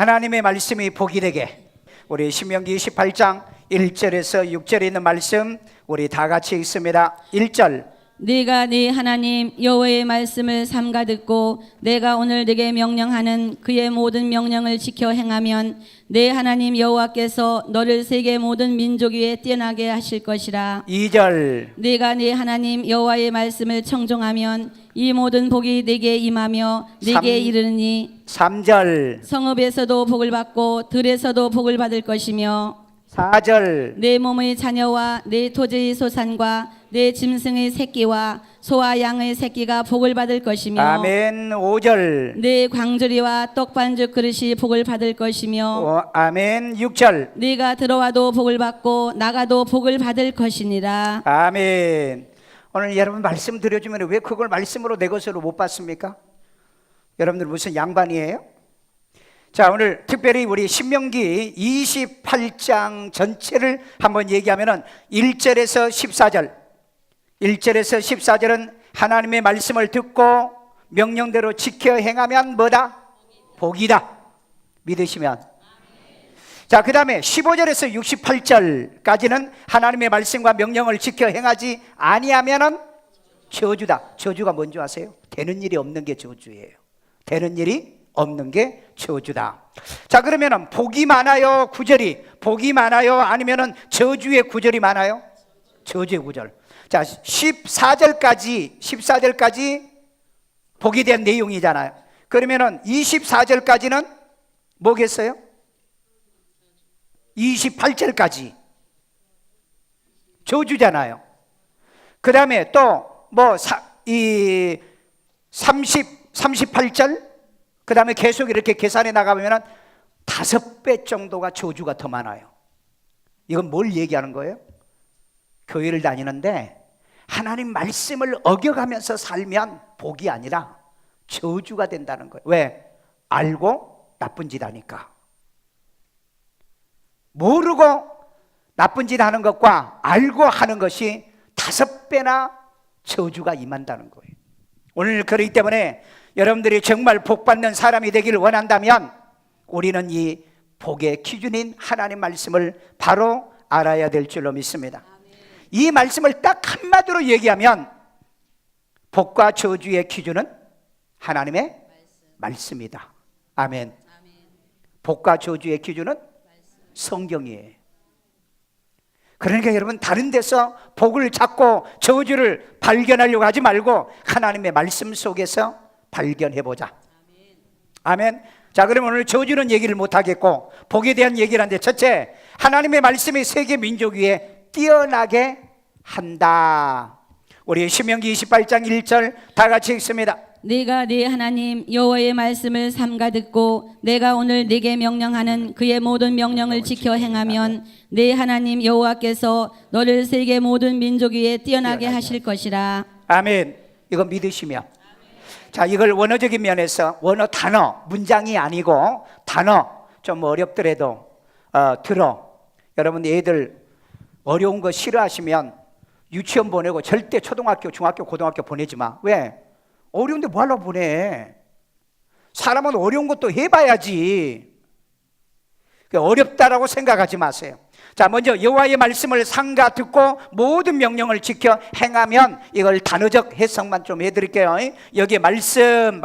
하나님의 말씀이 복이 되게 우리 신명기 28장 1절에서 6절에 있는 말씀 우리 다 같이 읽습니다. 1절 네가 네 하나님 여호와의 말씀을 삼가 듣고 내가 오늘 네게 명령하는 그의 모든 명령을 지켜 행하면 네 하나님 여호와께서 너를 세계 모든 민족 위에 뛰어나게 하실 것이라. 2절 네가 네 하나님 여호와의 말씀을 청종하면 이 모든 복이 네게 임하며 네게 이르니 3절 성읍에서도 복을 받고 들에서도 복을 받을 것이며 4절 내 몸의 자녀와 내 토지의 소산과 내 짐승의 새끼와 소와 양의 새끼가 복을 받을 것이며 아멘. 5절 내 광주리와 떡반죽 그릇이 복을 받을 것이며 아멘. 6절 네가 들어와도 복을 받고 나가도 복을 받을 것이니라. 아멘. 오늘 여러분 말씀 드려주면 왜 그걸 말씀으로 내 것으로 못 받습니까? 여러분들 무슨 양반이에요? 자, 오늘 특별히 우리 신명기 28장 전체를 한번 얘기하면은 1절에서 14절 1절에서 14절은 하나님의 말씀을 듣고 명령대로 지켜 행하면 뭐다? 복이다. 믿으시면. 자, 그 다음에 15절에서 68절까지는 하나님의 말씀과 명령을 지켜 행하지 아니하면은 저주다. 저주가 뭔지 아세요? 되는 일이 없는 게 저주예요. 되는 일이 없는 게 저주다. 자, 그러면은 복이 많아요, 구절이 복이 많아요, 아니면은 저주의 구절이 많아요? 저주의 구절. 자, 14절까지 복에 대한 내용이잖아요. 그러면은 24절까지는 뭐겠어요? 28절까지 저주잖아요. 그 다음에 또 뭐 38절 그 다음에 계속 이렇게 계산해 나가보면 5배 정도가 저주가 더 많아요. 이건 뭘 얘기하는 거예요? 교회를 다니는데 하나님 말씀을 어겨가면서 살면 복이 아니라 저주가 된다는 거예요. 왜? 알고 나쁜 짓 하니까. 모르고 나쁜 짓 하는 것과 알고 하는 것이 5배나 저주가 임한다는 거예요. 오늘 그렇기 때문에 여러분들이 정말 복받는 사람이 되기를 원한다면 우리는 이 복의 기준인 하나님 말씀을 바로 알아야 될 줄로 믿습니다. 이 말씀을 딱 한마디로 얘기하면 복과 저주의 기준은 하나님의 말씀이다. 아멘. 복과 저주의 기준은 성경이에요. 그러니까 여러분 다른 데서 복을 찾고 저주를 발견하려고 하지 말고 하나님의 말씀 속에서 발견해보자. 아멘. 자, 그러면 오늘 저주는 얘기를 못하겠고 복에 대한 얘기를 하는데, 첫째, 하나님의 말씀이 세계 민족 위에 뛰어나게 한다. 우리 신명기 28장 1절 다 같이 읽습니다. 네가 네 하나님 여호와의 말씀을 삼가 듣고 내가 오늘 네게 명령하는 그의 모든 명령을 지켜 행하면 네 하나님 여호와께서 너를 세계 모든 민족 위에 뛰어나게 하실 것이라. 아멘. 이거 믿으시면. 자, 이걸 원어적인 면에서 원어 단어, 문장이 아니고 단어 좀 어렵더라도 들어. 여러분 애들 어려운 거 싫어하시면 유치원 보내고 절대 초등학교, 중학교, 고등학교 보내지 마. 왜? 어려운데 뭐 하려고 보내? 사람은 어려운 것도 해봐야지. 어렵다라고 생각하지 마세요. 자, 먼저 여호와의 말씀을 삼가 듣고 모든 명령을 지켜 행하면, 이걸 단어적 해석만 좀 해드릴게요. 여기 말씀은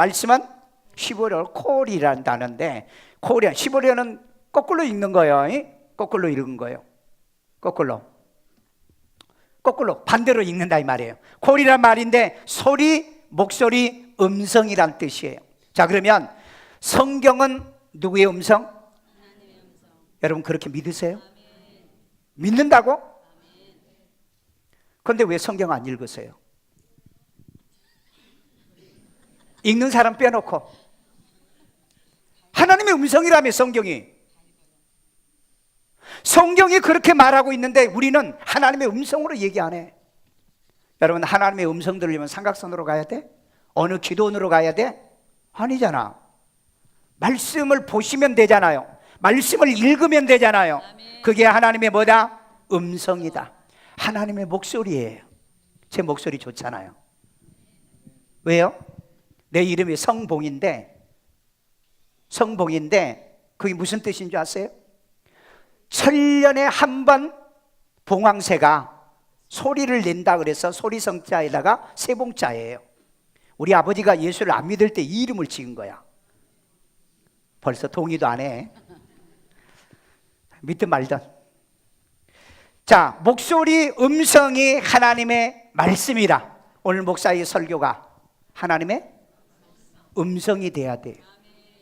15려 콜이라는 단어인데, 콜이 15려는 거꾸로 읽는 거예요. 거꾸로 읽은 거예요. 거꾸로 반대로 읽는다 이 말이에요. 콜이란 말인데 소리, 목소리, 음성이란 뜻이에요. 자, 그러면 성경은 누구의 음성? 하나님의 음성. 여러분 그렇게 믿으세요? 아멘. 믿는다고? 아멘. 그런데 왜 성경 안 읽으세요? 읽는 사람 빼놓고. 하나님의 음성이라며 성경이 그렇게 말하고 있는데 우리는 하나님의 음성으로 얘기 안 해. 여러분 하나님의 음성 들으려면 삼각선으로 가야 돼? 어느 기도원으로 가야 돼? 아니잖아. 말씀을 보시면 되잖아요. 말씀을 읽으면 되잖아요. 그게 하나님의 뭐다? 음성이다. 하나님의 목소리예요. 제 목소리 좋잖아요. 왜요? 내 이름이 성봉인데 그게 무슨 뜻인 줄 아세요? 천년에 한 번 봉황새가 소리를 낸다 그래서 소리성자에다가 세봉자예요. 우리 아버지가 예수를 안 믿을 때 이 이름을 지은 거야. 벌써 동의도 안 해. 믿든 말든. 자, 목소리, 음성이 하나님의 말씀이라. 오늘 목사의 설교가 하나님의 음성이 돼야 돼요.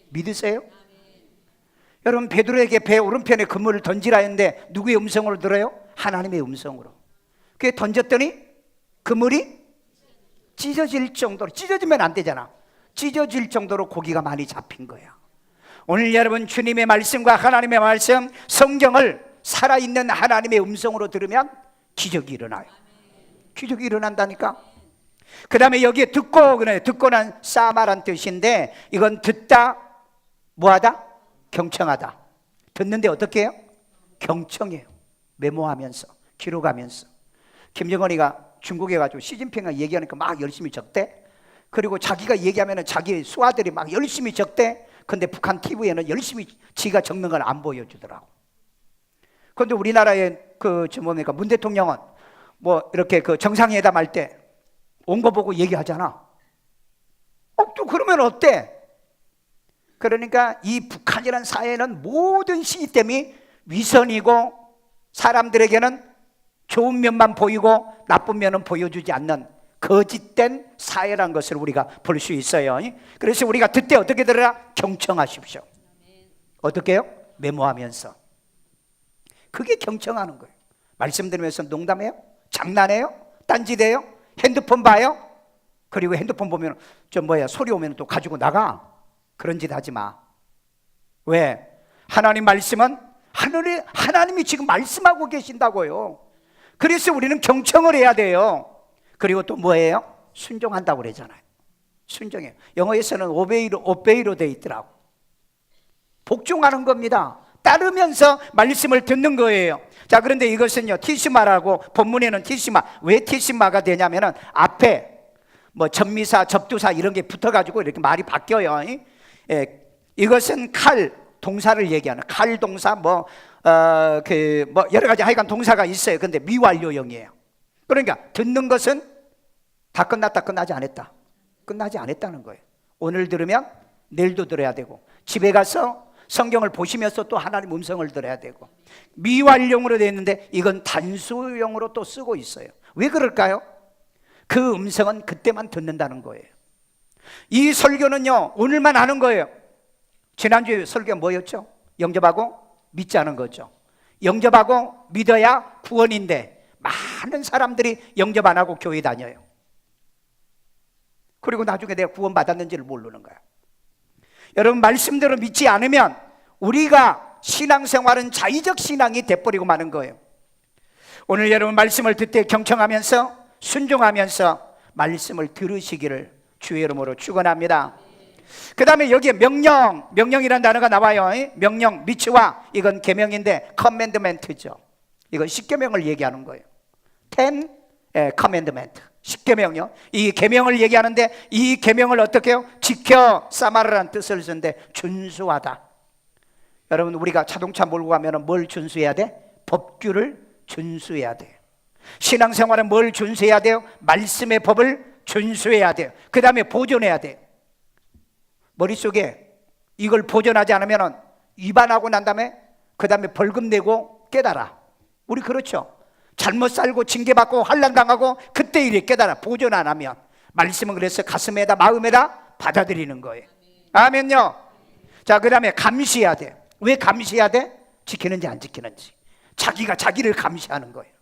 믿으세요? 여러분, 베드로에게 배 오른편에 그물을 던지라 했는데 누구의 음성으로 들어요? 하나님의 음성으로. 그게 던졌더니 그물이 찢어질 정도로, 찢어지면 안 되잖아. 찢어질 정도로 고기가 많이 잡힌 거야. 오늘 여러분, 주님의 말씀과 하나님의 말씀, 성경을 살아있는 하나님의 음성으로 들으면 기적이 일어나요. 기적이 일어난다니까. 그 다음에 여기에 듣고, 그래, 듣고는 사마란 뜻인데, 이건 듣다, 뭐하다? 경청하다. 듣는데 어떻게 해요? 경청해요. 메모하면서, 기록하면서. 김정은이가 중국에 가지고 시진핑이 얘기하니까 막 열심히 적대. 그리고 자기가 얘기하면 자기 수하들이 막 열심히 적대. 근데 북한 TV에는 열심히 지가 적는 걸 안 보여주더라고. 그런데 우리나라의 뭡니까, 문 대통령은 뭐 이렇게 정상회담 할 때 온 거 보고 얘기하잖아. 또 그러면 어때? 그러니까 이 북한이라는 사회는 모든 시스템이 위선이고 사람들에게는 좋은 면만 보이고 나쁜 면은 보여주지 않는 거짓된 사회라는 것을 우리가 볼 수 있어요. 그래서 우리가 듣때 어떻게 들으라? 경청하십시오. 어떻게 해요? 메모하면서. 그게 경청하는 거예요. 말씀 들으면서 농담해요? 장난해요? 딴짓해요? 핸드폰 봐요? 그리고 핸드폰 보면 소리 오면 또 가지고 나가. 그런 짓 하지 마. 왜? 하나님 말씀은 하나님이 지금 말씀하고 계신다고요. 그래서 우리는 경청을 해야 돼요. 그리고 또 뭐예요? 순종한다고 그러잖아요. 순종해요. 영어에서는 오베이로 돼 있더라고. 복종하는 겁니다. 따르면서 말씀을 듣는 거예요. 자, 그런데 이것은요, 티시마라고, 본문에는 티시마. 왜 티시마가 되냐면은 앞에 뭐 접미사, 접두사 이런 게 붙어가지고 이렇게 말이 바뀌어요. 이것은 칼, 동사를 얘기하는 칼 동사, 여러 가지 하여간 동사가 있어요. 근데 미완료형이에요. 그러니까 듣는 것은 다 끝났다, 끝나지 않았다. 끝나지 않았다는 거예요. 오늘 들으면 내일도 들어야 되고, 집에 가서 성경을 보시면서 또 하나님 음성을 들어야 되고. 미완료형으로 되어 있는데 이건 단수형으로 또 쓰고 있어요. 왜 그럴까요? 그 음성은 그때만 듣는다는 거예요. 이 설교는요, 오늘만 하는 거예요. 지난주에 설교가 뭐였죠? 영접하고 믿지 않은 거죠. 영접하고 믿어야 구원인데 많은 사람들이 영접 안 하고 교회 다녀요. 그리고 나중에 내가 구원 받았는지를 모르는 거야. 여러분, 말씀대로 믿지 않으면 우리가 신앙생활은 자의적 신앙이 돼버리고 마는 거예요. 오늘 여러분, 말씀을 듣되 경청하면서 순종하면서 말씀을 들으시기를 주의 이름으로 축원합니다. 그 다음에 여기에 명령이라는 단어가 나와요. 명령, 미츠와, 이건 계명인데 커맨드멘트죠. 이건 십계명을 얘기하는 거예요. 10 커맨드멘트, 십계명이요. 이 계명을 얘기하는데 이 계명을 어떻게 해요? 지켜, 사마르라는 뜻을 쓰는데 준수하다. 여러분, 우리가 자동차 몰고 가면 뭘 준수해야 돼? 법규를 준수해야 돼요. 신앙생활은 뭘 준수해야 돼요? 말씀의 법을 준수해야 돼요. 그 다음에 보존해야 돼요. 머릿속에 이걸 보존하지 않으면 위반하고 난 다음에 그 다음에 벌금 내고 깨달아. 우리 그렇죠. 잘못 살고 징계받고 환난당하고 그때 이래 깨달아. 보존 안 하면. 말씀은 그래서 가슴에다 마음에다 받아들이는 거예요. 아멘요. 자, 그 다음에 감시해야 돼. 왜 감시해야 돼? 지키는지 안 지키는지. 자기가 자기를 감시하는 거예요.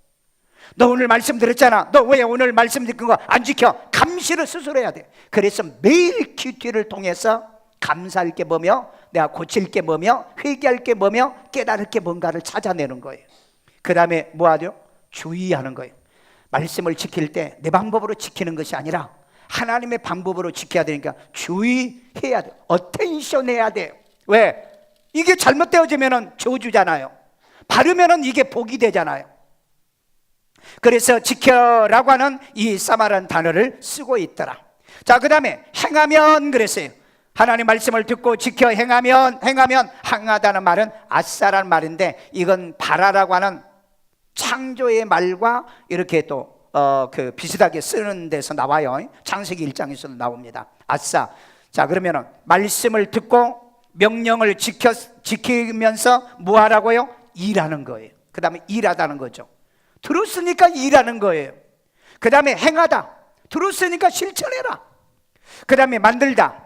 너 오늘 말씀 들었잖아. 너 왜 오늘 말씀 듣는 거 안 지켜? 감시를 스스로 해야 돼. 그래서 매일 큐티를 통해서 감사할 게 뭐며, 내가 고칠 게 뭐며, 회개할 게 뭐며, 깨달을 게 뭔가를 찾아내는 거예요. 그 다음에 뭐 하죠? 주의하는 거예요. 말씀을 지킬 때 내 방법으로 지키는 것이 아니라 하나님의 방법으로 지켜야 되니까 주의해야 돼. 어텐션 해야 돼요. 왜? 이게 잘못되어지면 저주잖아요. 바르면 이게 복이 되잖아요. 그래서 지켜라고 하는 이 사마라는 단어를 쓰고 있더라. 자, 그 다음에 행하면 그랬어요. 하나님 말씀을 듣고 지켜 행하면 행하다는 말은 아싸라는 말인데, 이건 바라라고 하는 창조의 말과 이렇게 또 비슷하게 쓰는 데서 나와요. 창세기 1장에서도 나옵니다. 아싸. 자, 그러면은 말씀을 듣고 명령을 지키면서 뭐 하라고요? 일하는 거예요. 그 다음에 일하다는 거죠. 들었으니까 일하는 거예요. 그 다음에 행하다. 들었으니까 실천해라. 그 다음에 만들다.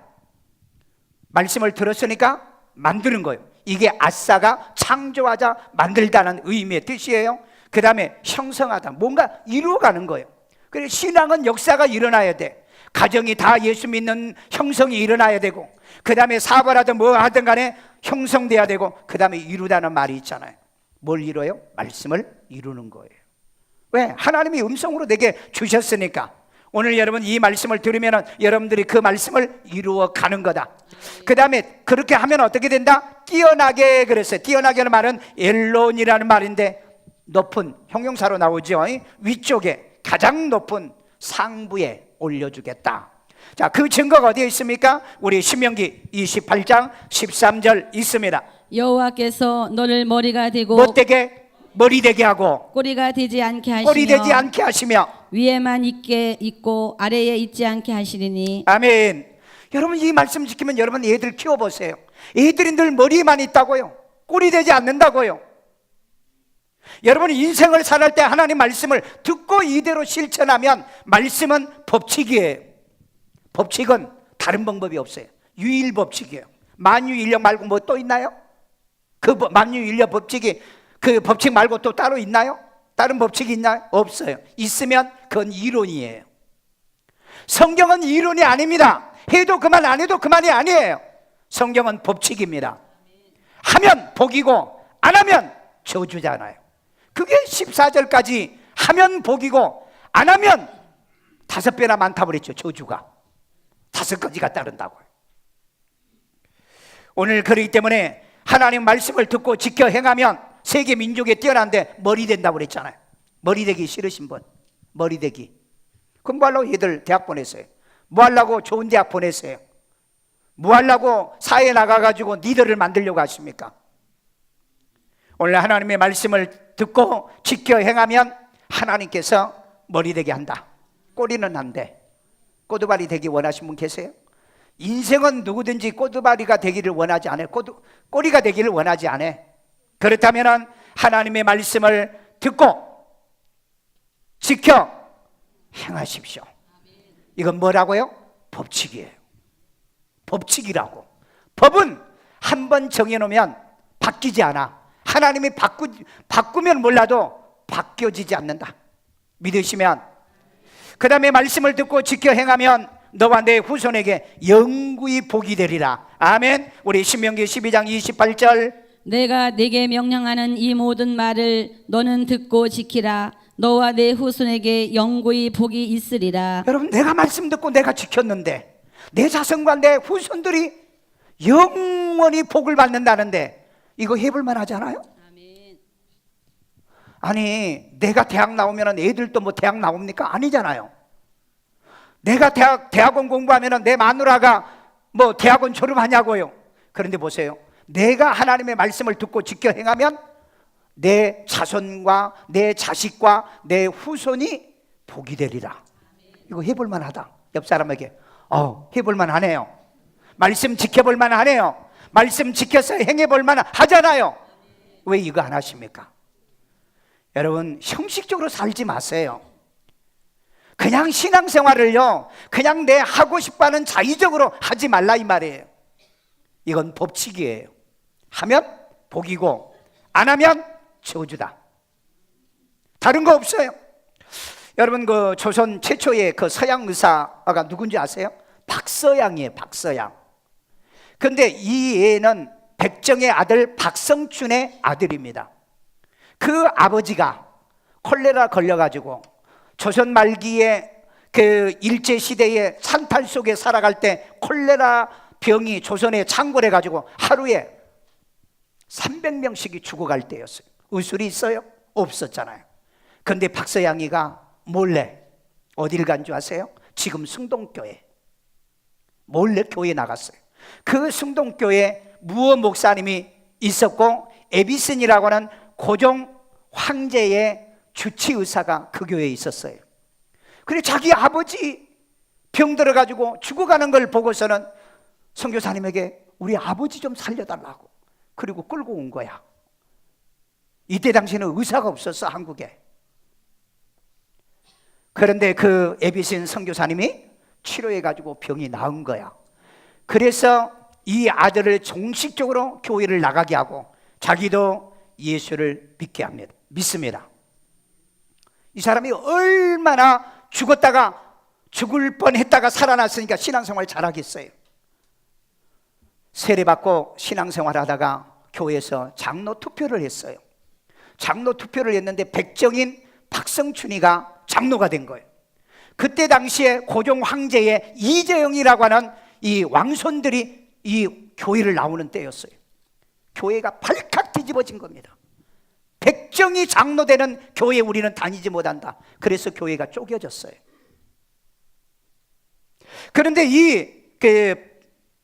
말씀을 들었으니까 만드는 거예요. 이게 아싸가 창조하자, 만들다는 의미의 뜻이에요. 그 다음에 형성하다. 뭔가 이루어가는 거예요. 그래서 신앙은 역사가 일어나야 돼. 가정이 다 예수 믿는 형성이 일어나야 되고, 그 다음에 사업을 하든 뭐 하든 간에 형성돼야 되고, 그 다음에 이루다는 말이 있잖아요. 뭘 이뤄요? 말씀을 이루는 거예요. 왜? 하나님이 음성으로 내게 주셨으니까. 오늘 여러분 이 말씀을 들으면 여러분들이 그 말씀을 이루어 가는 거다. 그 다음에 그렇게 하면 어떻게 된다? 뛰어나게 그랬어요. 뛰어나게는 말은 엘론이라는 말인데, 높은, 형용사로 나오죠. 위쪽에 가장 높은 상부에 올려주겠다. 자, 그 증거가 어디에 있습니까? 우리 신명기 28장 13절 있습니다. 여호와께서 너를 머리가 되고 뭐 되게? 머리 되게 하고 꼬리가 되지 않게 하시며 꼬리 되지 않게 하시며 위에만 있고 아래에 있지 않게 하시리니. 아멘. 여러분 이 말씀 지키면 여러분 애들 키워보세요. 애들이 늘 머리에만 있다고요. 꼬리 되지 않는다고요. 여러분이 인생을 살할 때 하나님 말씀을 듣고 이대로 실천하면 말씀은 법칙이에요. 법칙은 다른 방법이 없어요. 유일법칙이에요. 만유인력 말고 뭐 또 있나요? 그 만유인력 법칙이, 그 법칙 말고 또 따로 있나요? 다른 법칙이 있나요? 없어요. 있으면 그건 이론이에요. 성경은 이론이 아닙니다. 해도 그만 안 해도 그만이 아니에요. 성경은 법칙입니다. 하면 복이고 안 하면 저주잖아요. 그게 14절까지 하면 복이고 안 하면 5배나 많다고 그랬죠. 저주가 5가지가 따른다고요. 오늘 그렇기 때문에 하나님 말씀을 듣고 지켜 행하면 세계 민족에 뛰어난데 머리 된다고 그랬잖아요. 머리 되기 싫으신 분, 머리 되기. 그럼 뭐 하려고 얘들 대학 보냈어요? 뭐 하려고 좋은 대학 보냈어요? 뭐 하려고 사회에 나가가지고 리더를 만들려고 하십니까? 오늘 하나님의 말씀을 듣고 지켜 행하면 하나님께서 머리 되게 한다. 꼬리는 안 돼. 꼬두발이 되기 원하시는 분 계세요? 인생은 누구든지 꼬두발이가 되기를 원하지 않아요. 꼬리가 되기를 원하지 않아요. 그렇다면 하나님의 말씀을 듣고 지켜 행하십시오. 이건 뭐라고요? 법칙이에요. 법칙이라고. 법은 한 번 정해놓으면 바뀌지 않아. 하나님이 바꾸면 몰라도 바뀌어지지 않는다. 믿으시면, 그 다음에 말씀을 듣고 지켜 행하면 너와 내 후손에게 영구히 복이 되리라. 아멘. 우리 신명기 12장 28절. 내가 네게 명령하는 이 모든 말을 너는 듣고 지키라. 너와 내 후손에게 영구히 복이 있으리라. 여러분, 내가 말씀 듣고 내가 지켰는데 내 자손과 내 후손들이 영원히 복을 받는다는데 이거 해볼 만하잖아요. 아멘. 아니, 내가 대학 나오면 애들도 뭐 대학 나옵니까? 아니잖아요. 내가 대학원 공부하면 내 마누라가 뭐 대학원 졸업하냐고요. 그런데 보세요, 내가 하나님의 말씀을 듣고 지켜 행하면 내 자손과 내 자식과 내 후손이 복이 되리라. 이거 해볼 만하다. 옆 사람에게 해볼 만하네요. 말씀 지켜볼 만하네요. 말씀 지켜서 행해볼 만하잖아요. 왜 이거 안 하십니까? 여러분, 형식적으로 살지 마세요. 그냥 신앙생활을요, 그냥 내 하고 싶어하는 자의적으로 하지 말라 이 말이에요. 이건 법칙이에요. 하면 복이고 안 하면 저주다. 다른 거 없어요. 여러분, 그 조선 최초의 그 서양 의사가 누군지 아세요? 박서양이에요. 박서양. 근데 이 애는 백정의 아들 박성춘의 아들입니다. 그 아버지가 콜레라 걸려가지고 조선 말기에 그 일제시대의 산탈 속에 살아갈 때 콜레라 병이 조선에 창궐해가지고 하루에 300명씩이 죽어갈 때였어요. 의술이 있어요? 없었잖아요. 근데 박서양이가 몰래 어딜 간 줄 아세요? 지금 승동교회 몰래 교회 나갔어요. 그 승동교회 무어 목사님이 있었고 에비슨이라고 하는 고종 황제의 주치 의사가 그 교회에 있었어요. 그래 자기 아버지 병 들어가지고 죽어가는 걸 보고서는 선교사님에게 우리 아버지 좀 살려달라고 그리고 끌고 온 거야. 이때 당시에는 의사가 없었어, 한국에. 그런데 그 에비슨 선교사님이 치료해가지고 병이 나은 거야. 그래서 이 아들을 정식적으로 교회를 나가게 하고 자기도 예수를 믿습니다. 이 사람이 얼마나 죽을 뻔했다가 살아났으니까 신앙생활 잘하겠어요. 세례받고 신앙생활 하다가 교회에서 장로 투표를 했어요. 장로 투표를 했는데 백정인 박성춘이가 장로가 된 거예요. 그때 당시에 고종 황제의 이재영이라고 하는 이 왕손들이 이 교회를 나오는 때였어요. 교회가 발칵 뒤집어진 겁니다. 백정이 장로되는 교회에 우리는 다니지 못한다. 그래서 교회가 쪼개졌어요. 그런데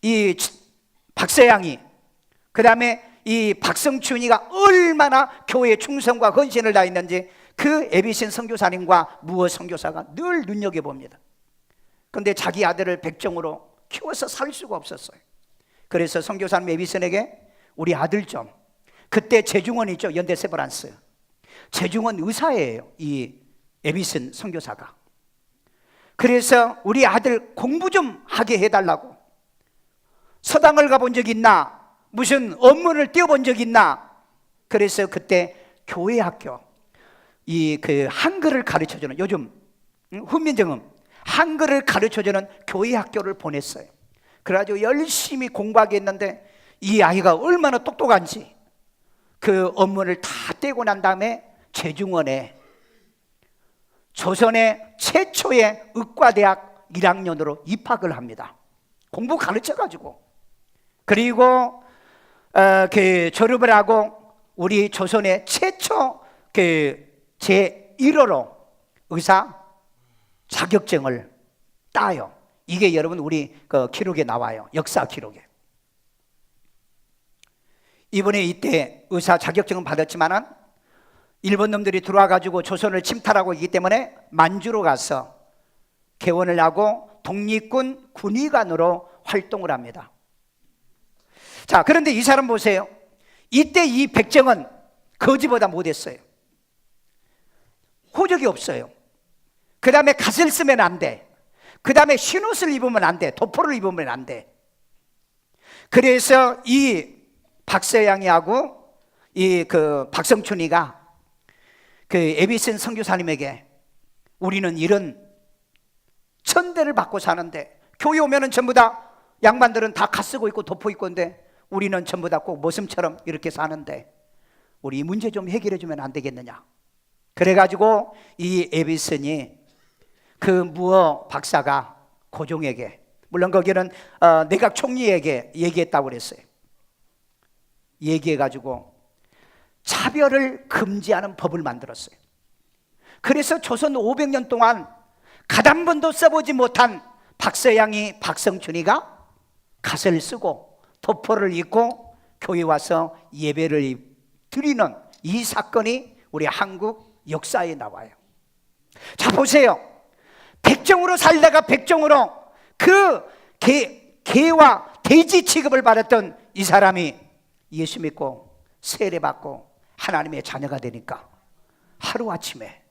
이 박서양이, 그 다음에 이 박성춘이가 얼마나 교회에 충성과 헌신을 다했는지 그 에비신 선교사님과 무어 선교사가 늘 눈여겨봅니다. 그런데 자기 아들을 백정으로 키워서 살 수가 없었어요. 그래서 선교사님 에비슨에게 우리 아들 좀, 그때 재중원 있죠, 연대 세브란스, 재중원 의사예요, 이 에비슨 선교사가. 그래서 우리 아들 공부 좀 하게 해달라고. 서당을 가본 적 있나? 무슨 업문을 띄워본 적 있나? 그래서 그때 교회 학교, 그 한글을 가르쳐주는, 요즘 훈민정음 한글을 가르쳐주는 교회 학교를 보냈어요. 그래가지고 열심히 공부하게 했는데 이 아이가 얼마나 똑똑한지 그 업문을 다 떼고 난 다음에 재중원에 조선의 최초의 의과대학 1학년으로 입학을 합니다. 공부 가르쳐가지고. 그리고 졸업을 하고 우리 조선의 최초 제1호로 의사 자격증을 따요. 이게 여러분 우리 기록에 나와요. 역사 기록에. 이번에 이때 의사 자격증은 받았지만은 일본 놈들이 들어와 가지고 조선을 침탈하고 있기 때문에 만주로 가서 개원을 하고 독립군 군의관으로 활동을 합니다. 자, 그런데 이 사람 보세요. 이때 이 백정은 거지보다 못했어요. 호적이 없어요. 그 다음에 갓을 쓰면 안 돼. 그 다음에 흰옷을 입으면 안 돼. 도포를 입으면 안 돼. 그래서 이 박서양이하고 이 박성춘이가 에비슨 선교사님에게 우리는 이런 천대를 받고 사는데 교회 오면은 전부 다 양반들은 다 갓 쓰고 있고 도포 입고 있는데 우리는 전부 다 꼭 모슴처럼 이렇게 사는데 우리 이 문제 좀 해결해 주면 안 되겠느냐. 그래가지고 이 에비슨이 그 무어 박사가 고종에게, 물론 거기는 내각 총리에게 얘기했다고 그랬어요. 얘기해가지고 차별을 금지하는 법을 만들었어요. 그래서 조선 500년 동안 갓 한 번도 써보지 못한 박서양이 박성춘이가 갓을 쓰고 도포를 입고 교회 와서 예배를 드리는 이 사건이 우리 한국 역사에 나와요. 자, 보세요. 백정으로 살다가 백정으로 개와 돼지 취급을 받았던 이 사람이 예수 믿고 세례받고 하나님의 자녀가 되니까 하루아침에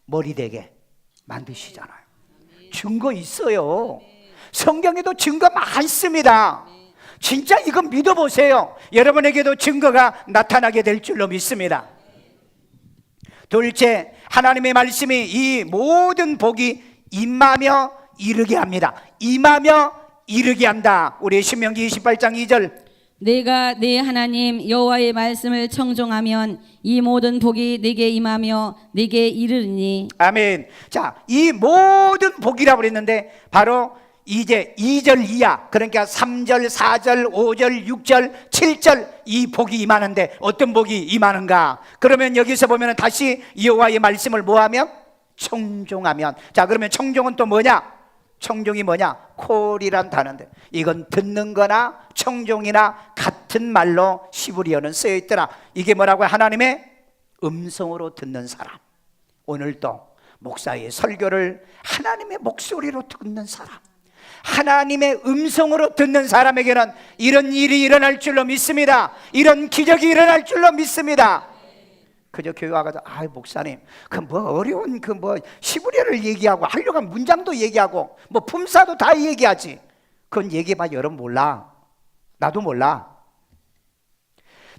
머리 되게 만드시잖아요. 증거 있어요. 성경에도 증거 많습니다. 진짜 이건 믿어보세요. 여러분에게도 증거가 나타나게 될 줄로 믿습니다. 둘째, 하나님의 말씀이 이 모든 복이 임하며 이르게 합니다. 임하며 이르게 한다. 우리 신명기 28장 2절. 내가 내 하나님 여호와의 말씀을 청종하면 이 모든 복이 내게 임하며 내게 이르리니. 아멘. 자, 이 모든 복이라고 그랬는데 바로 이제 2절 이하, 그러니까 3절, 4절, 5절, 6절, 7절 이 복이 임하는데 어떤 복이 임하는가? 그러면 여기서 보면 다시 여호와의 말씀을 뭐하면? 청종하면. 자, 그러면 청종은 또 뭐냐? 청종이 뭐냐? 콜이란 단어인데 이건 듣는 거나 청종이나 같은 말로 시브리어는 쓰여 있더라. 이게 뭐라고요? 하나님의 음성으로 듣는 사람. 오늘도 목사의 설교를 하나님의 목소리로 듣는 사람, 하나님의 음성으로 듣는 사람에게는 이런 일이 일어날 줄로 믿습니다. 이런 기적이 일어날 줄로 믿습니다. 그저 교회 와가지고 목사님 그 뭐 어려운 그 뭐 시브리어를 얘기하고 하려고 하면 문장도 얘기하고 뭐 품사도 다 얘기하지. 그건 얘기해봐. 여러분 몰라. 나도 몰라.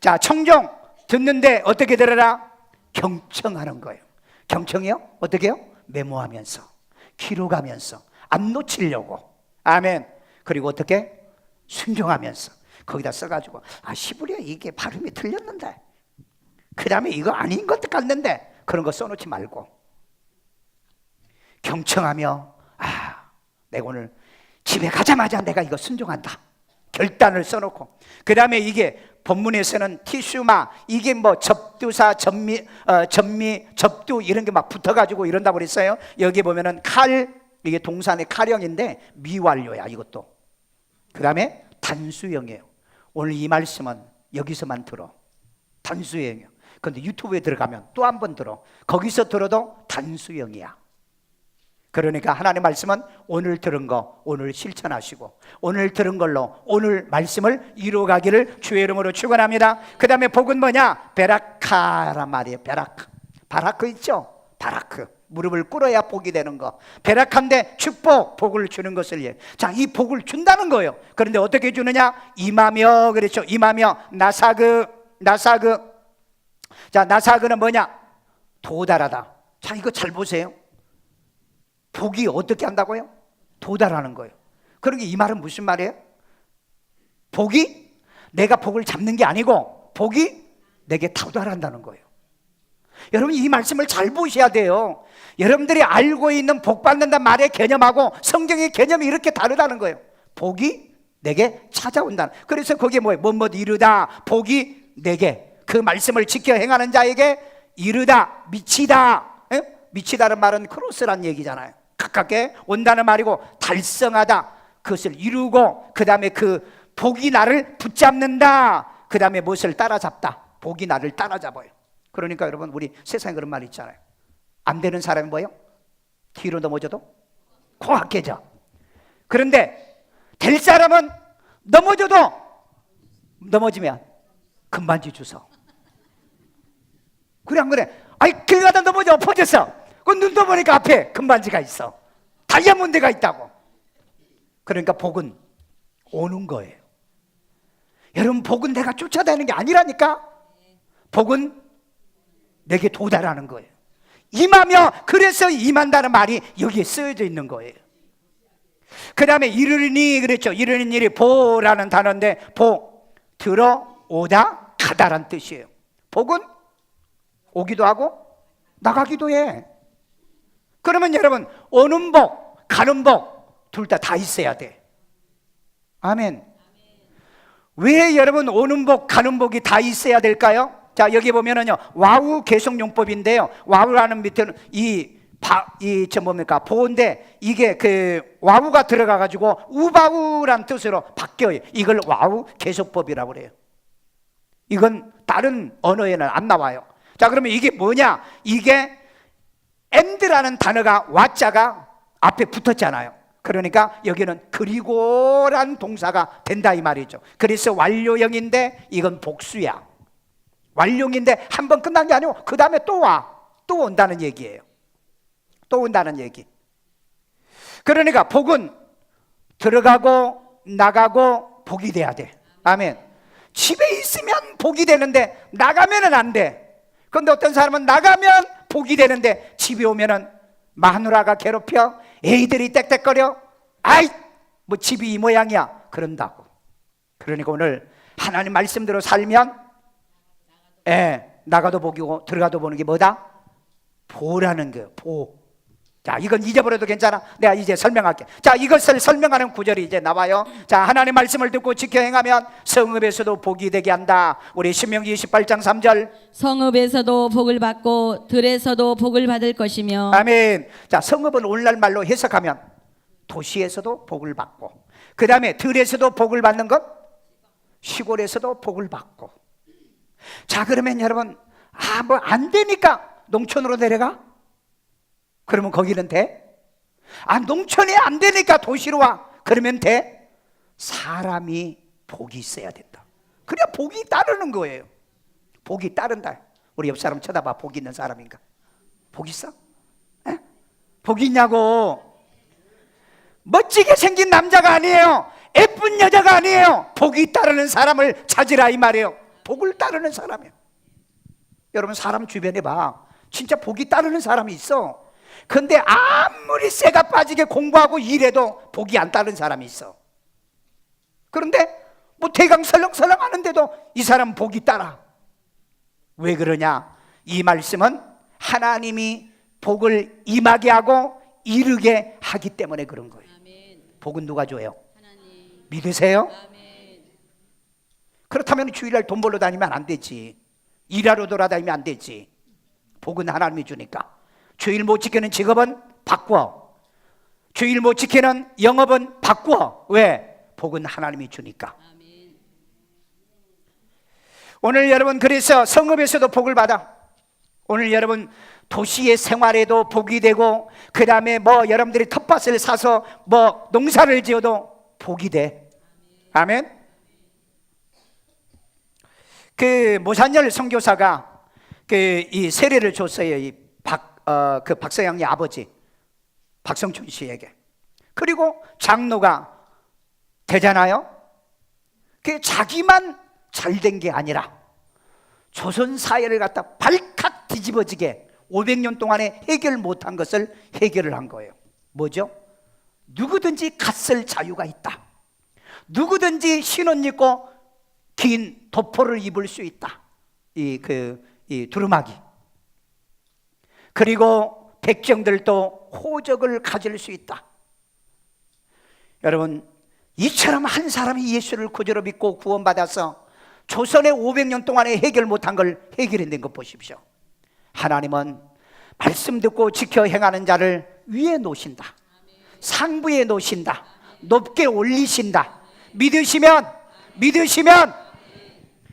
자, 청종 듣는데 어떻게 들어라? 경청하는 거예요. 경청이요? 어떻게 해요? 메모하면서 기록하면서 안 놓치려고. 아멘. 그리고 어떻게? 순종하면서 거기다 써가지고 시브리어 이게 발음이 틀렸는데 그 다음에 이거 아닌 것 같는데 그런 거 써놓지 말고 경청하며 내가 오늘 집에 가자마자 내가 이거 순종한다 결단을 써놓고, 그 다음에 이게 본문에서는 티슈마 이게 뭐 접두사 접미 접두 이런 게 막 붙어가지고 이런다고 그랬어요. 여기 보면은 칼, 이게 동산의 칼형인데 미완료야 이것도. 그 다음에 단수형이에요. 오늘 이 말씀은 여기서만 들어. 단수형이에요. 근데 유튜브에 들어가면 또 한 번 들어. 거기서 들어도 단수형이야. 그러니까 하나님의 말씀은 오늘 들은 거 오늘 실천하시고 오늘 들은 걸로 오늘 말씀을 이루어가기를 주의 이름으로 축원합니다. 그 다음에 복은 뭐냐? 베라카란 말이에요. 베라카. 바라크 있죠? 바라크. 무릎을 꿇어야 복이 되는 거. 베라카인데 축복, 복을 주는 것을 예. 자, 이 복을 준다는 거예요. 그런데 어떻게 주느냐? 임하며 그랬죠. 임하며 나사그. 자, 나사그는 뭐냐? 도달하다. 자, 이거 잘 보세요. 복이 어떻게 한다고요? 도달하는 거예요. 그러니까 이 말은 무슨 말이에요? 복이 내가 복을 잡는 게 아니고 복이 내게 도달한다는 거예요. 여러분 이 말씀을 잘 보셔야 돼요. 여러분들이 알고 있는 복 받는다는 말의 개념하고 성경의 개념이 이렇게 다르다는 거예요. 복이 내게 찾아온다는. 그래서 거기에 뭐예요? 뭐뭐 이르다. 복이 내게, 그 말씀을 지켜 행하는 자에게 이르다, 미치다. 미치다는 말은 크로스란 얘기잖아요. 가깝게 온다는 말이고 달성하다, 그것을 이루고 그 다음에 그 복이 나를 붙잡는다. 그 다음에 무엇을 따라잡다. 복이 나를 따라잡아요. 그러니까 여러분 우리 세상에 그런 말이 있잖아요. 안 되는 사람이 뭐예요? 뒤로 넘어져도 코가 깨져. 그런데 될 사람은 넘어지면 금반지 주워. 그래 안 그래? 길 가다 넘어져 엎어졌어. 그 눈도 보니까 앞에 금반지가 있어. 다이아몬드가 있다고. 그러니까 복은 오는 거예요. 여러분 복은 내가 쫓아다니는 게 아니라니까. 복은 내게 도달하는 거예요. 임하며, 그래서 임한다는 말이 여기에 쓰여져 있는 거예요. 그 다음에 이르니 그랬죠. 이르는 일이 보라는 단어인데 보, 들어오다 가다란 뜻이에요. 복은 오기도 하고 나가기도 해. 그러면 여러분 오는 복 가는 복 둘 다 있어야 돼. 아멘. 왜 여러분 오는 복 가는 복이 다 있어야 될까요? 자, 여기 보면은요 와우 개성용법인데요, 와우라는 밑에는 뭡니까 보인데 이게 그 와우가 들어가 가지고 우바우란 뜻으로 바뀌어요. 이걸 와우 개성법이라고 그래요. 이건 다른 언어에는 안 나와요. 자, 그러면 이게 뭐냐? 이게 and라는 단어가 와자가 앞에 붙었잖아요. 그러니까 여기는 그리고란 동사가 된다 이 말이죠. 그래서 완료형인데 이건 복수야. 완료인데 한 번 끝난 게 아니고 그 다음에 또 온다는 얘기예요. 또 온다는 얘기. 그러니까 복은 들어가고 나가고 복이 돼야 돼. 아멘. 집에 있으면 복이 되는데 나가면은 안 돼. 그런데 어떤 사람은 나가면 복이 되는데 집에 오면은 마누라가 괴롭혀, 애들이 떽떽거려, 뭐 집이 이 모양이야 그런다고. 그러니까 오늘 하나님 말씀대로 살면 나가도 복이고 들어가도 보는 게 뭐다? 보라는 거예요. 보. 자, 이건 잊어버려도 괜찮아. 내가 이제 설명할게. 자, 이것을 설명하는 구절이 이제 나와요. 자, 하나님 말씀을 듣고 지켜 행하면 성읍에서도 복이 되게 한다. 우리 신명기 28장 3절. 성읍에서도 복을 받고 들에서도 복을 받을 것이며. 아멘. 자, 성읍은 오늘날 말로 해석하면 도시에서도 복을 받고, 그 다음에 들에서도 복을 받는 것, 시골에서도 복을 받고. 자, 그러면 여러분, 뭐 안 되니까 농촌으로 내려가? 그러면 거기는 돼? 농촌이 안 되니까 도시로 와. 그러면 돼? 사람이 복이 있어야 된다. 그래야 복이 따르는 거예요. 복이 따른다. 우리 옆 사람 쳐다봐. 복 있는 사람인가? 복 있어? 에? 복 있냐고. 멋지게 생긴 남자가 아니에요. 예쁜 여자가 아니에요. 복이 따르는 사람을 찾으라 이 말이에요. 복을 따르는 사람이에요. 여러분, 사람 주변에 봐. 진짜 복이 따르는 사람이 있어. 근데 아무리 쇠가 빠지게 공부하고 일해도 복이 안 따르는 사람이 있어. 그런데 뭐 대강 설렁설렁 하는데도 이 사람은 복이 따라. 왜 그러냐? 이 말씀은 하나님이 복을 임하게 하고 이르게 하기 때문에 그런 거예요. 복은 누가 줘요? 하나님. 믿으세요? 아멘. 그렇다면 주일날 돈 벌러 다니면 안 되지. 일하러 돌아다니면 안 되지. 복은 하나님이 주니까. 주일 못 지키는 직업은 바꿔. 주일 못 지키는 영업은 바꿔. 왜? 복은 하나님이 주니까. 아멘. 오늘 여러분, 그래서 성읍에서도 복을 받아. 오늘 여러분, 도시의 생활에도 복이 되고, 그 다음에 뭐 여러분들이 텃밭을 사서 뭐 농사를 지어도 복이 돼. 아멘. 그 모산열 선교사가 이 세례를 줬어요. 이 박서양의 아버지 박성춘 씨에게. 그리고 장로가 되잖아요. 그 자기만 잘된 게 아니라 조선 사회를 갖다 발칵 뒤집어지게 500년 동안에 해결 못한 것을 해결을 한 거예요. 뭐죠? 누구든지 갓쓸 자유가 있다. 누구든지 신혼 입고 긴 도포를 입을 수 있다. 이 두루마기. 그리고 백정들도 호적을 가질 수 있다. 여러분, 이처럼 한 사람이 예수를 구주로 믿고 구원받아서 조선의 500년 동안에 해결 못한 걸 해결해낸 것 보십시오. 하나님은 말씀 듣고 지켜 행하는 자를 위에 놓으신다. 상부에 놓으신다. 높게 올리신다. 믿으시면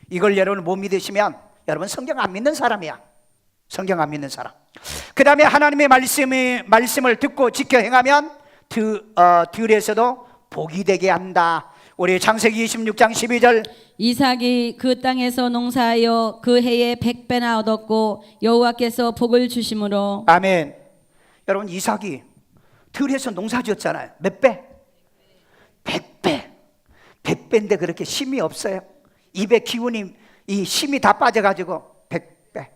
이걸 여러분 못 믿으시면 여러분 성경 안 믿는 사람이야. 성경 안 믿는 사람. 그 다음에 하나님의 말씀을 듣고 지켜 행하면 들에서도 복이 되게 한다. 우리 창세기 26장 12절. 이삭이 그 땅에서 농사하여 그 해에 100배나 얻었고 여호와께서 복을 주심으로. 아멘. 여러분, 이삭이 들에서 농사 지었잖아요. 몇 배? 100배. 100배인데 그렇게 힘이 없어요. 입에 기운이, 이 힘이 다 빠져가지고 100배.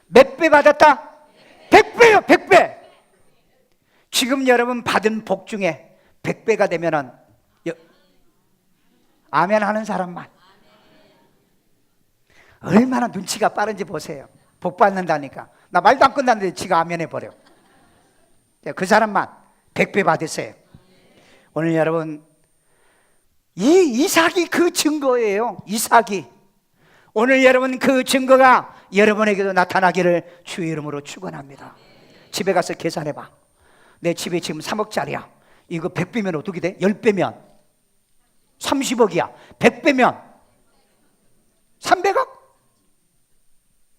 몇 배 받았다? 100배요. 100배. 지금 여러분 받은 복 중에 100배가 되면은 아멘 하는 사람만. 얼마나 눈치가 빠른지 보세요. 복 받는다니까. 나 말도 안 끝났는데 지가 아멘 해버려. 그 사람만 100배 받으세요. 오늘 여러분, 이삭이 그 증거예요. 이삭이. 오늘 여러분 그 증거가 여러분에게도 나타나기를 주의 이름으로 축원합니다. 집에 가서 계산해봐. 내 집에 지금 3억짜리야. 이거 100배면 어떻게 돼? 10배면 30억이야. 100배면 300억?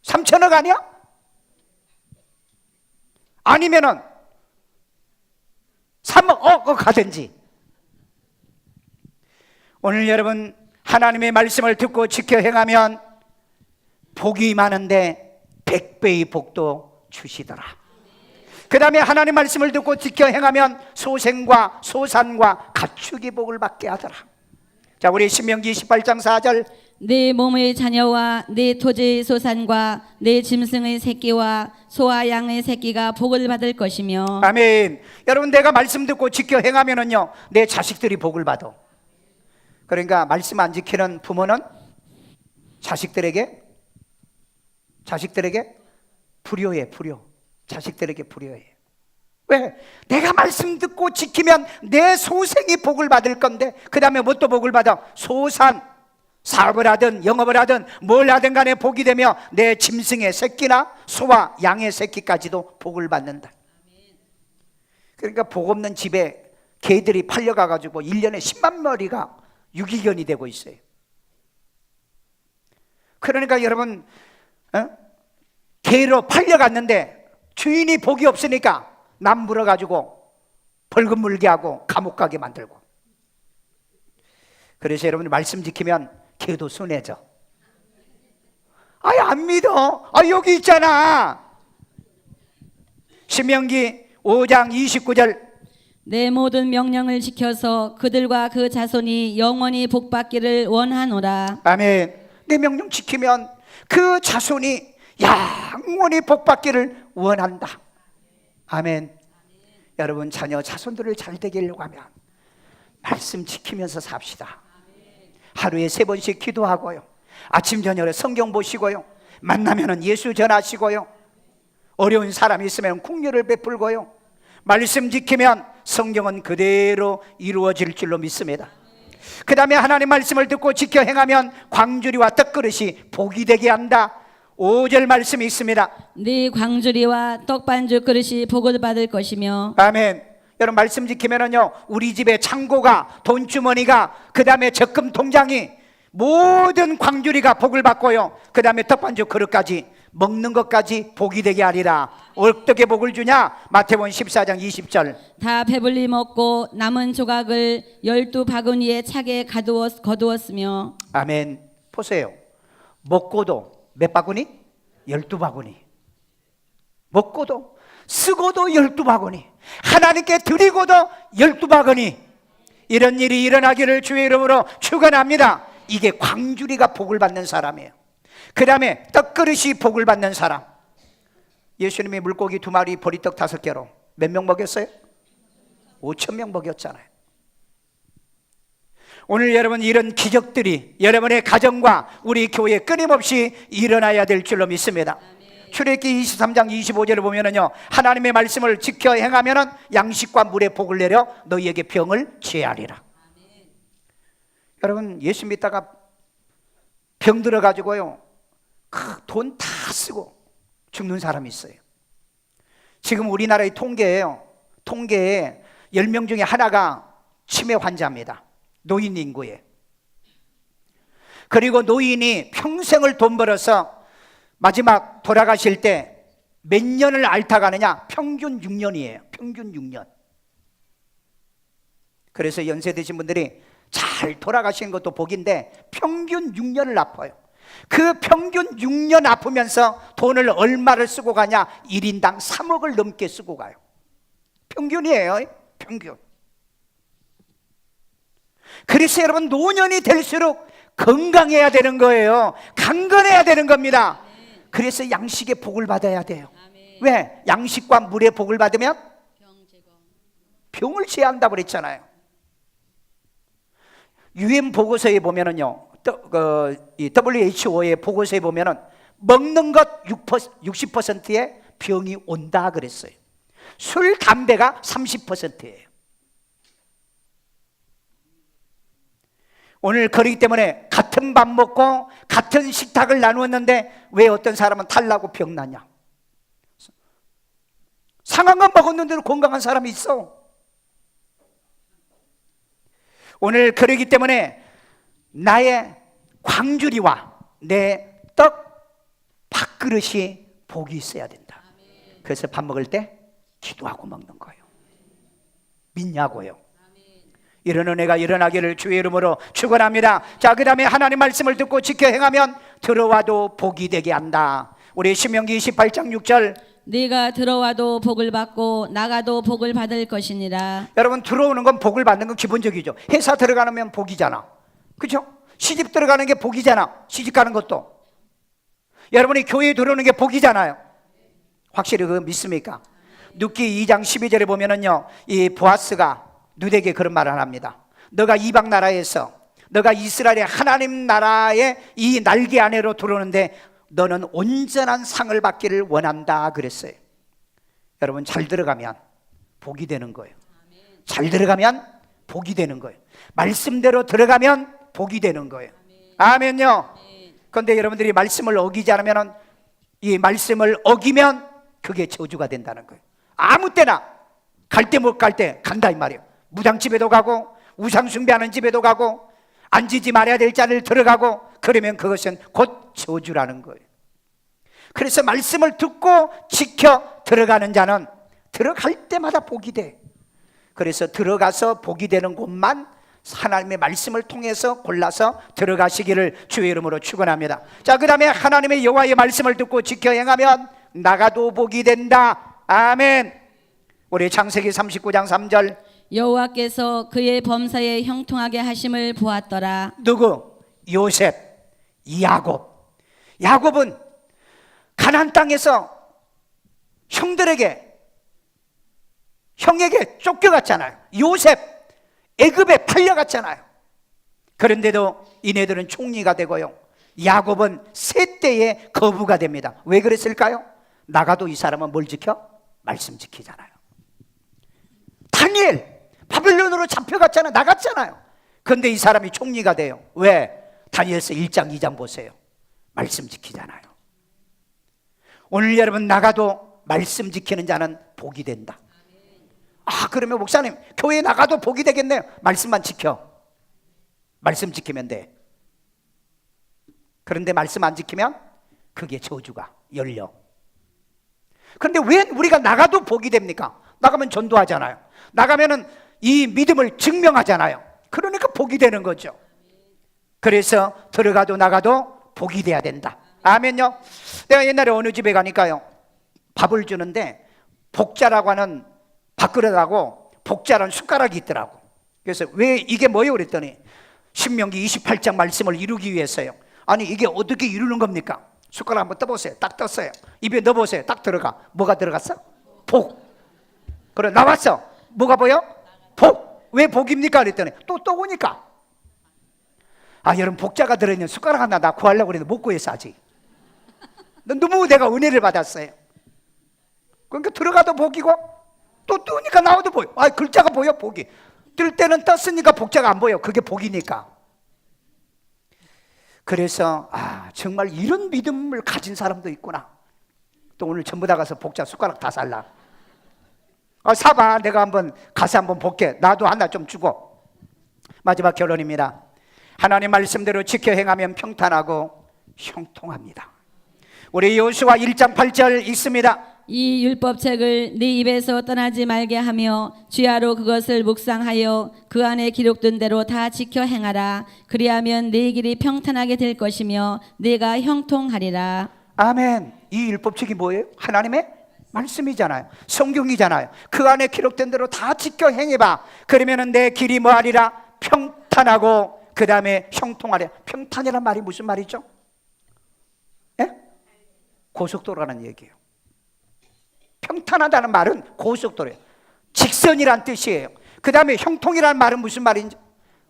3천억 아니야? 아니면은 3억 가든지. 오늘 여러분 하나님의 말씀을 듣고 지켜 행하면 복이 많은데 100배의 복도 주시더라. 그 다음에 하나님 말씀을 듣고 지켜 행하면 소생과 소산과 가축의 복을 받게 하더라. 자, 우리 신명기 28장 4절. 내 몸의 자녀와 내 토지의 소산과 내 짐승의 새끼와 소와 양의 새끼가 복을 받을 것이며. 아멘. 여러분, 내가 말씀 듣고 지켜 행하면은요, 내 자식들이 복을 받아. 그러니까 말씀 안 지키는 부모는 자식들에게 불효해. 자식들에게 불효해. 왜? 내가 말씀 듣고 지키면 내 소생이 복을 받을 건데, 그 다음에 뭐 또 복을 받아? 소산. 사업을 하든 영업을 하든 뭘 하든 간에 복이 되며 내 짐승의 새끼나 소와 양의 새끼까지도 복을 받는다. 그러니까 복 없는 집에 개들이 팔려가가지고 1년에 10만 마리가 유기견이 되고 있어요. 그러니까 여러분, 개로 팔려갔는데 주인이 복이 없으니까 남 물어가지고 벌금 물게 하고 감옥 가게 만들고. 그래서 여러분 말씀 지키면 개도 순해져. 아이 안 믿어. 아 여기 있잖아. 신명기 5장 29절. 내 모든 명령을 지켜서 그들과 그 자손이 영원히 복받기를 원하노라. 아멘. 내 명령 지키면 그 자손이 영원히 복받기를 원한다. 아멘. 여러분 자녀 자손들을 잘 되게 하려고 하면 말씀 지키면서 삽시다. 하루에 3번씩 기도하고요, 아침 저녁에 성경 보시고요, 만나면은 예수 전하시고요, 어려운 사람이 있으면 긍휼을 베풀고요, 말씀 지키면 성경은 그대로 이루어질 줄로 믿습니다. 그 다음에 하나님 말씀을 듣고 지켜 행하면 광주리와 떡그릇이 복이 되게 한다. 5절 말씀이 있습니다. 네 광주리와 떡반죽 그릇이 복을 받을 것이며. 아멘. 여러분 말씀 지키면은요, 우리 집에 창고가, 돈주머니가, 그 다음에 적금 통장이, 모든 광주리가 복을 받고요, 그 다음에 떡반죽 그릇까지, 먹는 것까지 복이 되게 하리라. 어떻게 복을 주냐? 마태복음 14장 20절. 다 배불리 먹고 남은 조각을 12바구니에 차게 거두었으며. 아멘. 보세요. 먹고도 몇 바구니? 12바구니. 먹고도, 쓰고도 12바구니, 하나님께 드리고도 12바구니. 이런 일이 일어나기를 주의 이름으로 축원합니다. 이게 광주리가 복을 받는 사람이에요. 그 다음에 떡그릇이 복을 받는 사람. 예수님이 물고기 2마리 보리떡 5개로 몇 명 먹였어요? 5,000명 먹였잖아요. 오늘 여러분 이런 기적들이 여러분의 가정과 우리 교회에 끊임없이 일어나야 될 줄로 믿습니다. 출애굽기 23장 25절을 보면은요, 하나님의 말씀을 지켜 행하면은 양식과 물의 복을 내려 너희에게 병을 제하리라. 여러분 예수 믿다가 병 들어가지고요, 돈 다 쓰고 죽는 사람이 있어요. 지금 우리나라의 통계예요. 통계에 10명 중에 하나가 치매 환자입니다. 노인 인구에. 그리고 노인이 평생을 돈 벌어서 마지막 돌아가실 때 몇 년을 앓다가느냐? 평균 6년이에요. 평균 6년. 그래서 연세 드신 분들이 잘 돌아가시는 것도 복인데 평균 6년을 아파요. 그 평균 6년 아프면서 돈을 얼마를 쓰고 가냐? 1인당 3억을 넘게 쓰고 가요. 평균이에요. 평균. 그래서 여러분 노년이 될수록 건강해야 되는 거예요. 강건해야 되는 겁니다. 그래서 양식의 복을 받아야 돼요. 왜? 양식과 물의 복을 받으면 병을 제한다고 그랬잖아요. UN 보고서에 보면은요, WHO의 보고서에 보면은 먹는 것 60%의 병이 온다 그랬어요. 술, 담배가 30%예요. 오늘 그렇기 때문에 같은 밥 먹고 같은 식탁을 나누었는데 왜 어떤 사람은 탈나고 병나냐? 상한 건 먹었는데도 건강한 사람이 있어. 오늘 그러기 때문에 나의 광주리와 내 떡 밥그릇이 복이 있어야 된다. 그래서 밥 먹을 때 기도하고 먹는 거예요. 믿냐고요. 이런 은혜가 일어나기를 주의 이름으로 축원합니다. 자, 그 다음에 하나님 말씀을 듣고 지켜 행하면 들어와도 복이 되게 한다. 우리 신명기 28장 6절. 네가 들어와도 복을 받고 나가도 복을 받을 것이니라. 여러분 들어오는 건 복을 받는 건 기본적이죠. 회사 들어가면 복이잖아. 그렇죠? 시집 들어가는 게 복이잖아. 시집 가는 것도. 여러분이 교회에 들어오는 게 복이잖아요. 확실히 그거 믿습니까? 룻기 2장 12절에 보면은요, 이 보아스가 룻에게 그런 말을 합니다. 너가 이방 나라에서, 너가 이스라엘의 하나님 나라의 이 날개 안으로 들어오는데 너는 온전한 상을 받기를 원한다 그랬어요. 여러분 잘 들어가면 복이 되는 거예요. 잘 들어가면 복이 되는 거예요. 말씀대로 들어가면 복이 되는 거예요. 아멘요. 그런데 여러분들이 말씀을 어기지 않으면, 이 말씀을 어기면 그게 저주가 된다는 거예요. 아무 때나 갈 때 못 갈 때 간다 이 말이에요. 무당집에도 가고 우상 숭배하는 집에도 가고 앉지 말아야 될 자리를 들어가고, 그러면 그것은 곧 저주라는 거예요. 그래서 말씀을 듣고 지켜 들어가는 자는 들어갈 때마다 복이 돼. 그래서 들어가서 복이 되는 곳만 하나님의 말씀을 통해서 골라서 들어가시기를 주의 이름으로 축원합니다. 자, 그 다음에 하나님의 여호와의 말씀을 듣고 지켜 행하면 나가도 복이 된다. 아멘. 우리 창세기 39장 3절, 여호와께서 그의 범사에 형통하게 하심을 보았더라. 누구? 요셉, 야곱. 야곱은 가나안 땅에서 형에게 쫓겨갔잖아요. 요셉 애굽에 팔려갔잖아요. 그런데도 이네들은 총리가 되고요, 야곱은 셋대의 거부가 됩니다. 왜 그랬을까요? 나가도 이 사람은 뭘 지켜? 말씀 지키잖아요. 다니엘 바벨론으로 잡혀갔잖아요. 나갔잖아요. 그런데 이 사람이 총리가 돼요. 왜? 다니엘서 1장 2장 보세요. 말씀 지키잖아요. 오늘 여러분 나가도 말씀 지키는 자는 복이 된다. 아, 그러면 목사님 교회 나가도 복이 되겠네요. 말씀만 지켜. 말씀 지키면 돼. 그런데 말씀 안 지키면 그게 저주가 열려. 그런데 왜 우리가 나가도 복이 됩니까? 나가면 전도하잖아요. 나가면은 이 믿음을 증명하잖아요. 그러니까 복이 되는 거죠. 그래서 들어가도 나가도 복이 돼야 된다. 아멘요. 내가 옛날에 어느 집에 가니까요, 밥을 주는데 복자라고 하는 밥그릇하고 복자라는 숟가락이 있더라고. 그래서 왜 이게 뭐예요? 그랬더니 신명기 28장 말씀을 이루기 위해서요. 아니 이게 어떻게 이루는 겁니까? 숟가락 한번 떠보세요. 딱 떴어요. 입에 넣어보세요. 딱 들어가. 뭐가 들어갔어? 복. 그래 나왔어. 뭐가 보여? 복. 왜 복입니까? 그랬더니 또 오니까. 아, 여러분 복자가 들어있는 숟가락 하나 나 구하려고 그랬는데 못 구해서 아직. 너무 내가 은혜를 받았어요. 그러니까 들어가도 복이고 또 뜨니까 나와도 보여. 아, 글자가 보여. 복이. 뜰 때는 떴으니까 복자가 안 보여. 그게 복이니까. 그래서 정말 이런 믿음을 가진 사람도 있구나. 또 오늘 전부 다 가서 복자 숟가락 다 살라. 사봐. 내가 한번 가서 한번 볼게. 나도 하나 좀 주고. 마지막 결론입니다. 하나님 말씀대로 지켜 행하면 평탄하고 형통합니다. 우리 여호수아 1장 8절 읽습니다. 이 율법책을 네 입에서 떠나지 말게 하며 주야로 그것을 묵상하여 그 안에 기록된 대로 다 지켜 행하라. 그리하면 네 길이 평탄하게 될 것이며 네가 형통하리라. 아멘. 이 율법책이 뭐예요? 하나님의 말씀이잖아요. 성경이잖아요. 그 안에 기록된 대로 다 지켜 행해봐. 그러면 내 길이 뭐하리라? 평탄하고 그 다음에 형통하리라. 평탄이란 말이 무슨 말이죠? 예? 고속도로라는 얘기예요. 평탄하다는 말은 고속도로예요. 직선이란 뜻이에요. 그 다음에 형통이라는 말은 무슨 말인지?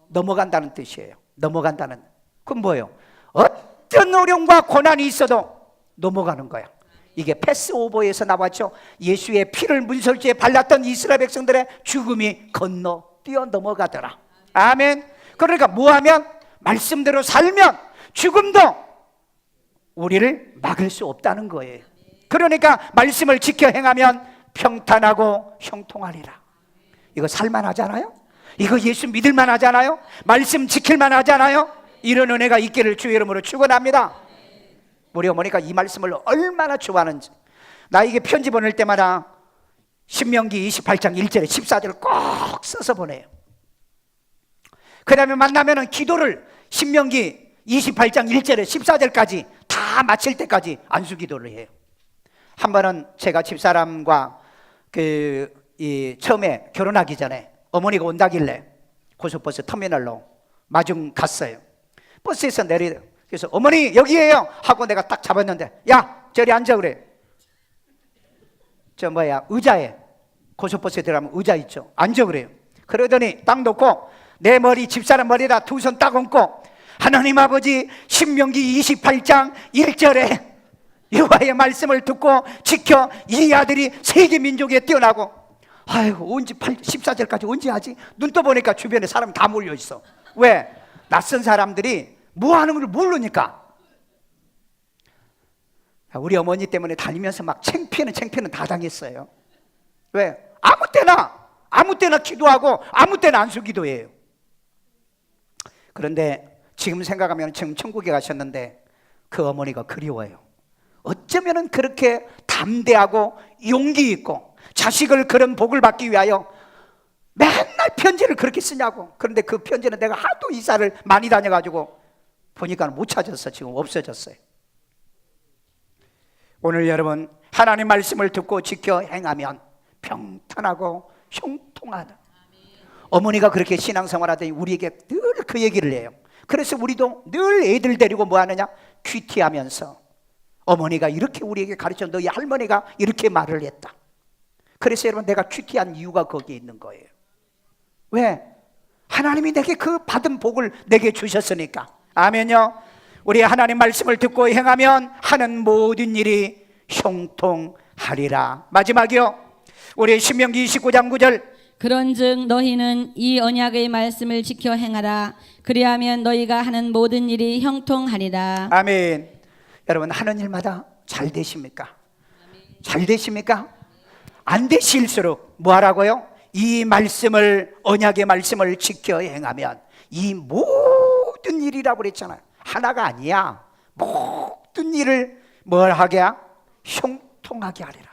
넘어간다는 뜻이에요. 넘어간다는. 그건 뭐예요? 어떤 어려움과 고난이 있어도 넘어가는 거야. 이게 패스오버에서 나왔죠. 예수의 피를 문설주에 발랐던 이스라엘 백성들의 죽음이 건너 뛰어 넘어가더라. 아멘. 그러니까 뭐하면? 말씀대로 살면 죽음도 우리를 막을 수 없다는 거예요. 그러니까 말씀을 지켜 행하면 평탄하고 형통하리라. 이거 살만하잖아요? 이거 예수 믿을만 하잖아요? 말씀 지킬만 하잖아요? 이런 은혜가 있기를 주의 이름으로 축원합니다. 우리 어머니가 이 말씀을 얼마나 좋아하는지. 나에게 편지 보낼 때마다 신명기 28장 1절에 14절을 꼭 써서 보내요. 그 다음에 만나면 기도를 신명기 28장 1절에 14절까지 다 마칠 때까지 안수기도를 해요. 한 번은 제가 집사람과 처음에 결혼하기 전에 어머니가 온다길래 고속버스 터미널로 마중 갔어요. 버스에서 내리래요. 그래서 어머니 여기에요 하고 내가 딱 잡았는데, 야 저리 앉아 그래. 의자에, 고속버스에 들어가면 의자 있죠. 앉아 그래요. 그러더니 딱 놓고 내 머리, 집사람 머리에다 두 손 딱 얹고 하나님 아버지 신명기 28장 1절에 여호와의 말씀을 듣고 지켜 이 아들이 세계 민족에 뛰어나고. 아이고 언제 14절까지 언제 하지? 눈 떠보니까 주변에 사람이 다 몰려 있어. 왜? 낯선 사람들이 뭐 하는 걸 모르니까. 우리 어머니 때문에 다니면서 막 창피는 다 당했어요. 왜? 아무 때나 기도하고 아무 때나 안수기도해요. 그런데 지금 생각하면 지금 천국에 가셨는데 그 어머니가 그리워요. 어쩌면 그렇게 담대하고 용기 있고 자식을 그런 복을 받기 위하여 맨날 편지를 그렇게 쓰냐고. 그런데 그 편지는 내가 하도 이사를 많이 다녀가지고 보니까 못 찾았어. 지금 없어졌어요. 오늘 여러분 하나님 말씀을 듣고 지켜 행하면 평탄하고 형통하다. 어머니가 그렇게 신앙생활하더니 우리에게 늘 그 얘기를 해요. 그래서 우리도 늘 애들 데리고 뭐 하느냐? 큐티하면서 어머니가 이렇게 우리에게 가르쳐, 너희 할머니가 이렇게 말을 했다. 그래서 여러분 내가 큐티한 이유가 거기에 있는 거예요. 왜? 하나님이 내게 그 받은 복을 내게 주셨으니까. 아멘요. 우리 하나님 말씀을 듣고 행하면 하는 모든 일이 형통하리라. 마지막이요, 우리 신명기 29장 9절. 그런즉 너희는 이 언약의 말씀을 지켜 행하라. 그리하면 너희가 하는 모든 일이 형통하리라. 아멘. 여러분 하는 일마다 잘 되십니까? 잘 되십니까? 안 되실수록 뭐 하라고요? 이 말씀을, 언약의 말씀을 지켜 행하면 이 모든 일이라고 그랬잖아요. 하나가 아니야. 모든 일을 뭘 하게? 형통하게 하리라.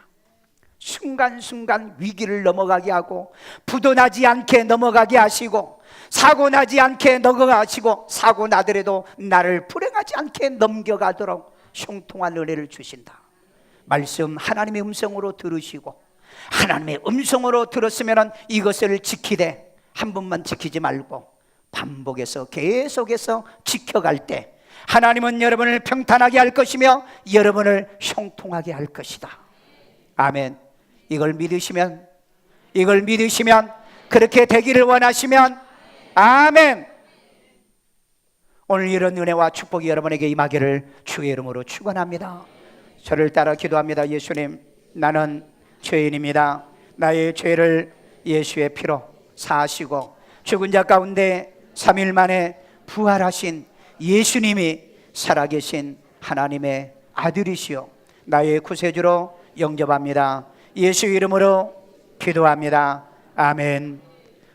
순간순간 위기를 넘어가게 하고 부도 나지 않게 넘어가게 하시고 사고 나지 않게 넘어가시고 사고 나더라도 나를 불행하지 않게 넘겨가도록 형통한 은혜를 주신다. 말씀 하나님의 음성으로 들으시고 하나님의 음성으로 들었으면 이것을 지키되 한 번만 지키지 말고 반복해서 계속해서 지켜갈 때 하나님은 여러분을 평탄하게 할 것이며 여러분을 형통하게 할 것이다. 아멘. 이걸 믿으시면 그렇게 되기를 원하시면 아멘. 오늘 이런 은혜와 축복이 여러분에게 임하기를 주의 이름으로 축원합니다. 저를 따라 기도합니다. 예수님, 나는 죄인입니다. 나의 죄를 예수의 피로 사하시고 죽은 자 가운데 3일 만에 부활하신 예수님이 살아계신 하나님의 아들이시요 나의 구세주로 영접합니다. 예수 이름으로 기도합니다. 아멘.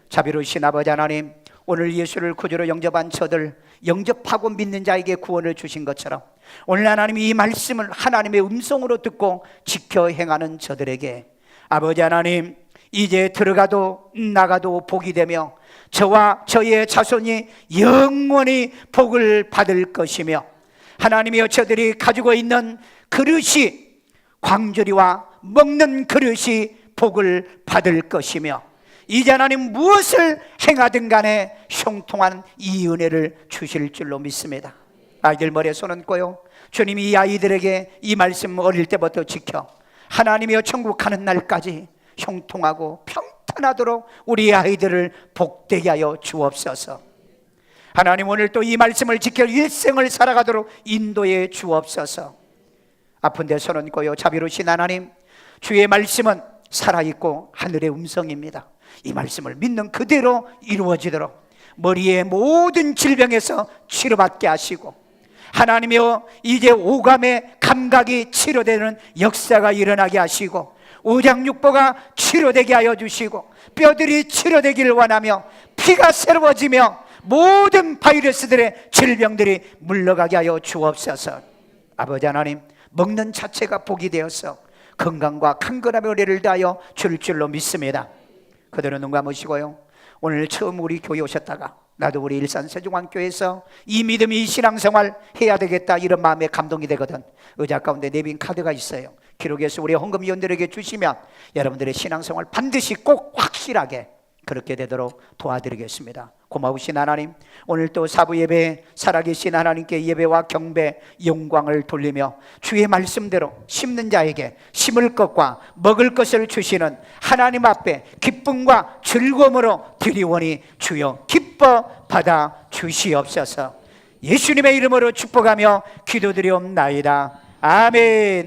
자비로우신 아버지 하나님, 오늘 예수를 구주로 영접한 저들, 영접하고 믿는 자에게 구원을 주신 것처럼 오늘 하나님 이 말씀을 하나님의 음성으로 듣고 지켜 행하는 저들에게 아버지 하나님, 이제 들어가도 나가도 복이 되며 저와 저의 자손이 영원히 복을 받을 것이며 하나님이여 저들이 가지고 있는 그릇이 광주리와 먹는 그릇이 복을 받을 것이며 이제 하나님 무엇을 행하든 간에 형통한 이 은혜를 주실 줄로 믿습니다. 아이들 머리에 손 얹고요, 주님이 이 아이들에게 이 말씀 어릴 때부터 지켜 하나님이여 천국 가는 날까지 형통하고 평탄하도록 우리 아이들을 복되게 하여 주옵소서. 하나님 오늘 또 이 말씀을 지켜 일생을 살아가도록 인도해 주옵소서. 아픈 데 손 얹고요, 자비로우신 하나님, 주의 말씀은 살아있고 하늘의 음성입니다. 이 말씀을 믿는 그대로 이루어지도록 머리의 모든 질병에서 치료받게 하시고 하나님이여 이제 오감의 감각이 치료되는 역사가 일어나게 하시고 오장육부가 치료되게 하여 주시고 뼈들이 치료되기를 원하며 피가 새로워지며 모든 바이러스들의 질병들이 물러가게 하여 주옵소서. 아버지 하나님, 먹는 자체가 복이 되어서 건강과 강건함의 은혜를 다하여 줄 줄로 믿습니다. 그대로 눈 감으시고요, 오늘 처음 우리 교회 오셨다가 나도 우리 일산 세종왕교회에서 이 믿음, 이 신앙생활 해야 되겠다 이런 마음에 감동이 되거든. 의자 가운데 내빈 카드가 있어요. 기록해서 우리 헌금위원들에게 주시면 여러분들의 신앙생활 반드시 꼭 확실하게 그렇게 되도록 도와드리겠습니다. 고마우신 하나님, 오늘 또 사부 예배에 살아계신 하나님께 예배와 경배, 영광을 돌리며 주의 말씀대로 심는 자에게 심을 것과 먹을 것을 주시는 하나님 앞에 기쁨과 즐거움으로 드리오니 주여 기뻐 받아 주시옵소서. 예수님의 이름으로 축복하며 기도드리옵나이다. 아멘.